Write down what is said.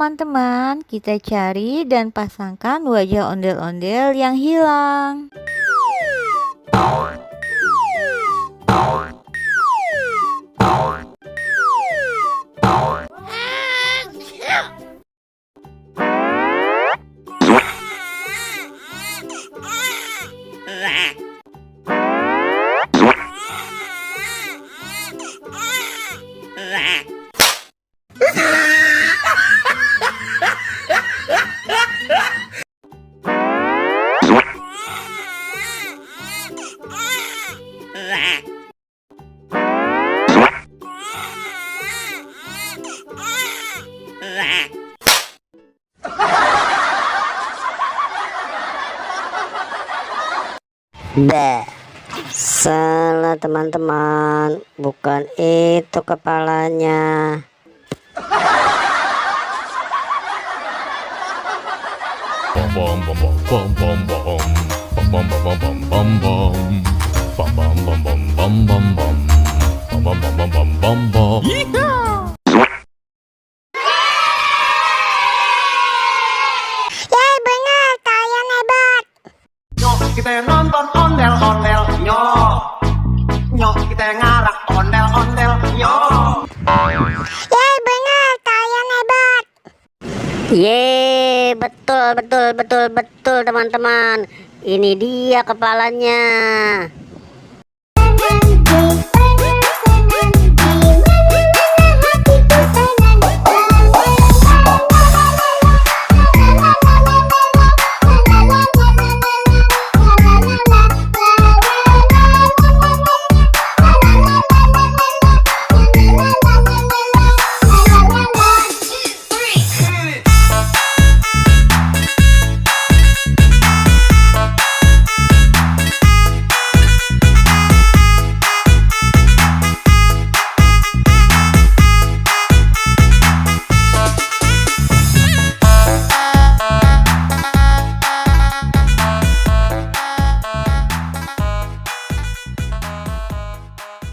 teman-teman, kita cari dan pasangkan wajah ondel-ondel yang hilang. Bah, salah teman-teman, bukan itu kepalanya. Benar, kalian hebat. Nyok kita nonton ondel-ondel, nyok nyok kita ngarak ondel-ondel, nyok. Benar, kalian hebat. Betul teman-teman. Ini dia kepalanya.